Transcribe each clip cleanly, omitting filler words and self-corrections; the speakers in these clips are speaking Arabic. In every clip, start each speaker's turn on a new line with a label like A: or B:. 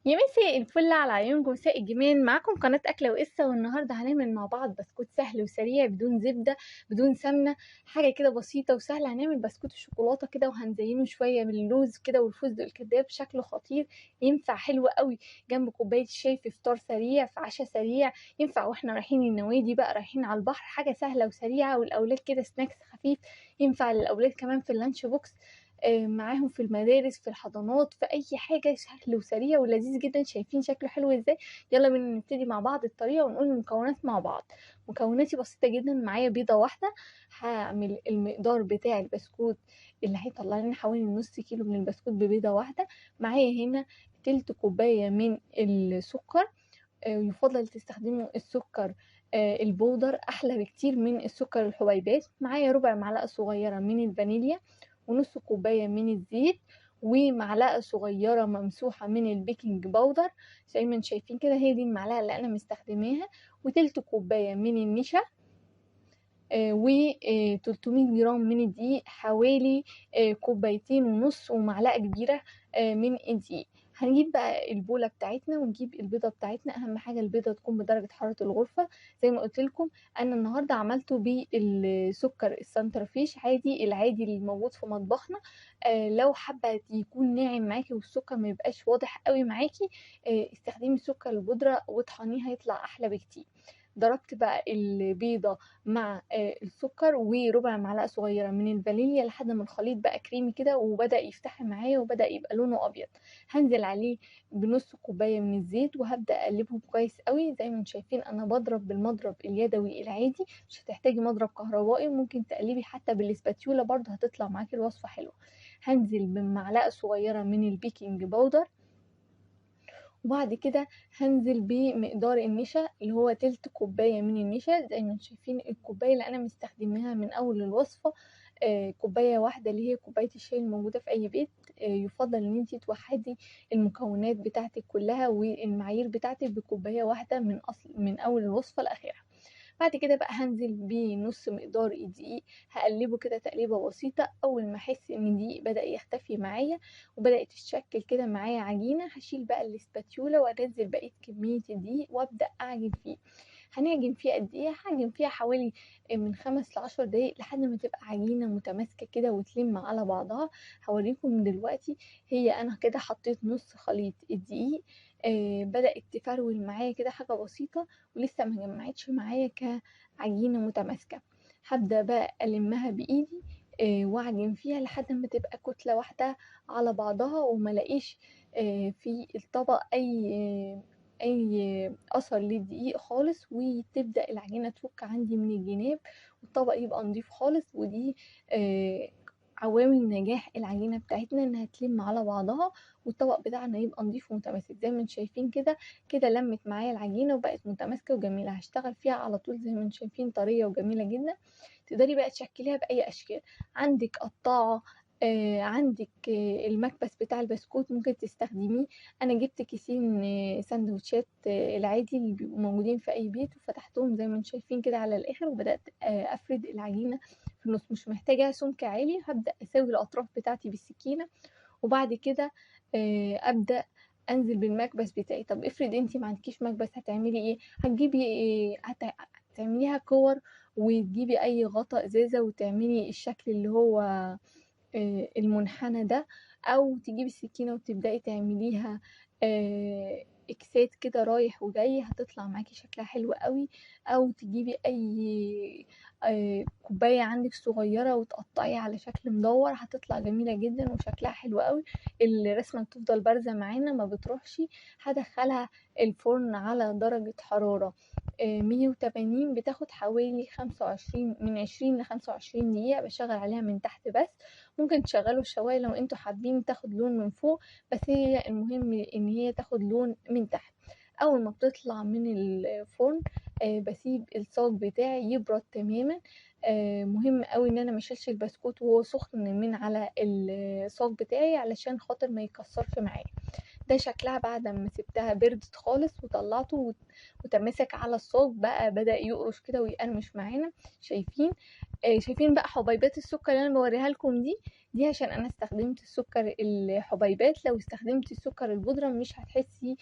A: يا مساء الفل على عيونكم وساء الجمال. معاكم قناة أكلة وقصة، والنهاردة هنعمل مع بعض بسكوت سهل وسريع بدون زبدة بدون سمنة. حاجة كده بسيطة وسهلة. هنعمل بسكوت الشوكولاتة كده وهنزينه شوية باللوز كده والفستق الكداب، شكله خطير. ينفع حلو قوي جنب كوباية الشاي، في فطار سريع، في عشاء سريع. ينفع واحنا رايحين النوادي بقى، رايحين على البحر. حاجة سهلة وسريعة، والأولاد كده سناكس خفيف. ينفع للأولاد كمان في اللانش بوكس، معاهم في المدارس، في الحضانات، في اي حاجه. سهل وسريع ولذيذ جدا. شايفين شكله حلو ازاي؟ يلا بينا نبتدي مع بعض الطريقه ونقول المكونات مع بعض. مكوناتي بسيطه جدا. معايا بيضه واحده. هعمل المقدار بتاع البسكوت اللي هيطلع لنا حوالي نص كيلو من البسكوت ببيضه واحده. معايا هنا تلت كوبايه من السكر. يفضل تستخدموا السكر البودر، احلى بكتير من السكر الحبيبات. معايا ربع معلقه صغيره من الفانيليا، ونص كوبايه من الزيت، ومعلقه صغيره ممسوحه من البيكنج باودر. زي ما انتم شايفين كده، هي دي المعلقه اللي انا مستخدماها. وتلت كوبايه من النشا، و 300 جرام من الدقيق، حوالي كوبايتين ونص ومعلقة كبيرة من الدقيق. هنجيب بقى البولة بتاعتنا ونجيب البيضة بتاعتنا. أهم حاجة البيضة تكون بدرجة حرارة الغرفة. زي ما قلت لكم، أنا النهاردة عملته بالسكر السنترفيش عادي، العادي اللي موجود في مطبخنا. لو حابة يكون ناعم معاكي والسكر ما يبقاش واضح قوي معاكي، استخدمي سكر البودرة وطحنيه، هيطلع أحلى بكتير. ضربت بقى البيضة مع السكر وربع معلقة صغيرة من الفانيليا لحد ما الخليط بقى كريمي كده وبدأ يفتح معايا وبدأ يبقى لونه أبيض. هنزل عليه بنص كوباية من الزيت وهبدأ أقلبهم كويس قوي. زي ما انتم شايفين أنا بضرب بالمضرب اليدوي العادي، مش هتحتاجي مضرب كهربائي. ممكن تقلبي حتى بالاسباتيولا برضه، هتطلع معاكي الوصفة حلوة. هنزل بمعلقة صغيرة من البيكنج باودر، وبعد كده هنزل بمقدار النشا اللي هو تلت كوباية من النشا. زي ما انتم شايفين الكوباية اللي انا مستخدماها من اول الوصفة كوباية واحدة، اللي هي كوباية الشاي الموجودة في اي بيت. يفضل ان انتي توحدي المكونات بتاعتك كلها والمعايير بتاعتك بكوباية واحدة من اول الوصفة لاخرها. بعد كده بقى هنزل بنص مقدار الدقيق، هقلبه كده تقليبه بسيطه. اول ما احس ان الدقيق بدا يختفي معايا وبدات تتشكل كده معايا عجينه، هشيل بقى الاسباتيولا وانزل بقيه كميه الدقيق وابدا اعجن فيه. هنعجن فيها قد ايه؟ هعجن فيها حوالي من 5 ل10 دقايق لحد ما تبقى عجينه متماسكه كده وتلم على بعضها. هوريكم دلوقتي. هي انا كده حطيت نص خليط الدقيق، بدأت تفرول معايا كده حاجة بسيطة، ولسه ما جمعتش معايا كعجينة متماسكة. هبدأ بقى ألمها بإيدي واعجن فيها لحد ما تبقى كتلة واحدة على بعضها، وملاقيش في الطبق أي أثر للدقيق خالص، وتبدأ العجينة تفك عندي من الجناب والطبق يبقى نضيف خالص. ودي آه، عوامل نجاح العجينة بتاعتنا، انها تلم على بعضها والطبق بتاعنا يبقى نضيف ومتماسك. زي ما انتم شايفين كده، كده لمت معايا العجينة وبقت متماسكة وجميلة. هشتغل فيها على طول. زي ما انتم شايفين طرية وجميلة جدا. تقدري بقى تشكليها بأي أشكال. عندك قطاعة، عندك المكبس بتاع البسكوت ممكن تستخدميه. انا جبت كيسين سندوتشات العادي اللي بيبقوا موجودين في اي بيت، وفتحتهم زي ما انتم شايفين كده على الاخر، وبدات افرد العجينه في النص. مش محتاجه سمك عالي. هبدا اسوي الاطراف بتاعتي بالسكينه، وبعد كده ابدا انزل بالمكبس بتاعي. طب افرض انتي ما عندكيش مكبس، هتعملي ايه؟ هتجيبي هتعمليها كور، وتجيبي اي غطا ازازه وتعملي الشكل اللي هو المنحنى ده، او تجيبي السكينه وتبداي تعمليها اكسات كده رايح وجاي، هتطلع معاكي شكلها حلو قوي. او تجيبي اي كوبايه عندك صغيره وتقطعيها على شكل مدور، هتطلع جميله جدا وشكلها حلو قوي. الرسمه بتفضل بارزه معانا ما بتروحش. هدخلها الفرن على درجه حراره 180، بتاخد حوالي 25 من 20 ل25 دقيقة. بشغل عليها من تحت بس. ممكن تشغلوا الشواية لو انتوا حابين تاخد لون من فوق، بس هي المهم ان هي تاخد لون من تحت. اول ما بتطلع من الفرن بسيب الصاج بتاعي يبرد تماما. مهم قوي ان انا مشيلش البسكوت وهو سخن من على الصاج بتاعي علشان خاطر ما يكسرش معايا. ده شكلها بعد ما سبتها بردت خالص وطلعته وتماسك على الصاج بقى، بدأ يقرش كده ويقرمش معانا. شايفين؟ شايفين بقى حبيبات السكر اللي انا بوريها لكم دي؟ دي عشان انا استخدمت السكر الحبيبات، لو استخدمت السكر البودرة مش هتحسي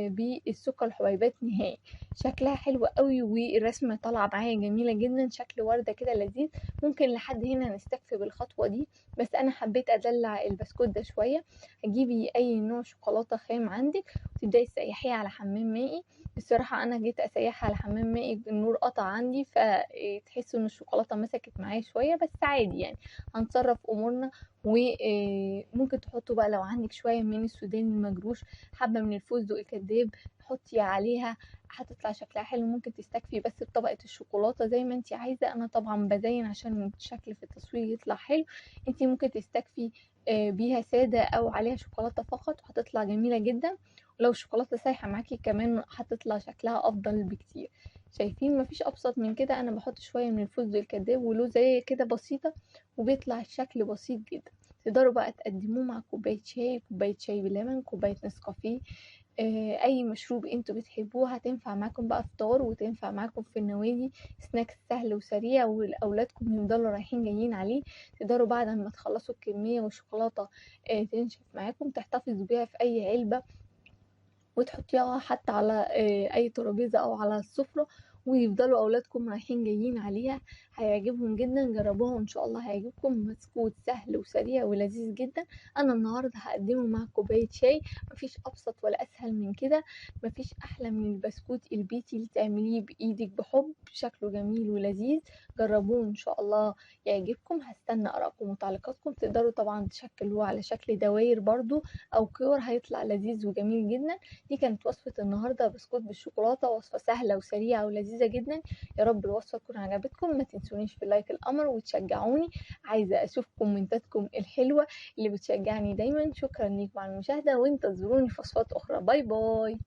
A: بالسكر الحبيبات نهائي. شكلها حلو قوي والرسمة طالعة معايا جميلة جدا، شكل وردة كده لذيذ. ممكن لحد هنا نستكفي بالخطوة دي، بس انا حبيت ادلع البسكوت ده شوية. هتجيبي اي نوع شوكولاتة خام عندك وتبداي تسيحيه على حمام مائي. بصراحة انا جيت اسيحها على حمام مائي النور قطع عندي، فتحسوا ان الشوكولاتة مسكت معايا شوية، بس عادي يعني هنتصرف امورنا. وممكن تحطوا بقى لو عندك شوية من السوداني المجروش، حبة من الفستق الكداب، حطي عليها هتطلع شكلها حلو. ممكن تستكفي بس بطبقة الشوكولاتة زي ما انتي عايزة، انا طبعا بزين عشان الشكل في التصوير يطلع حلو. انتي ممكن تستكفي بيها سادة او عليها شوكولاتة فقط، هتطلع جميلة جدا. ولو الشوكولاتة سايحة معاكي كمان هتطلع شكلها افضل بكتير. شايفين مفيش ابسط من كده، انا بحط شوية من الفستق الكداب ولو زي كده بسيطة، وبيطلع الشكل بسيط جدا. تقدروا بقى تقدموه مع كوباية شاي، كوباية شاي بلبن، كوباية نسكافيه، اي مشروب انتوا بتحبوه. هتنفع معاكم بقى فطار وتنفع معاكم في النوادي، سناكس سهل وسريع واولادكم يفضلوا رايحين جايين عليه. تقدروا بعد ما تخلصوا الكمية والشوكولاتة تنشف معاكم، تحتفظوا بيها في اي علبة وتحطيها حتى على اي ترابيزة او على السفرة، ويفضلوا اولادكم رايحين جايين عليها. هيعجبهم جدا، جربوها وان شاء الله هيعجبكم. بسكوت سهل وسريع ولذيذ جدا. انا النهارده هقدمه مع كوبايه شاي. مفيش ابسط ولا اسهل من كده. مفيش احلى من البسكوت البيتي اللي تعمليه بايدك بحب، شكله جميل ولذيذ. جربوه ان شاء الله يعجبكم. هستنى ارائكم وتعليقاتكم. تقدروا طبعا تشكلوه على شكل دواير برضو او كور، هيطلع لذيذ وجميل جدا. دي كانت وصفة النهاردة، بسكوت بالشوكولاتة، وصفة سهلة وسريعة ولذيذة جدا. يا رب الوصفة تكون عجبتكم. ما تنسونيش في لايك القمر وتشجعوني. عايزة اشوف كومنتاتكم الحلوة اللي بتشجعني دايما. شكرا ليكم على المشاهدة، وانتظروني في وصفات اخرى. باي باي.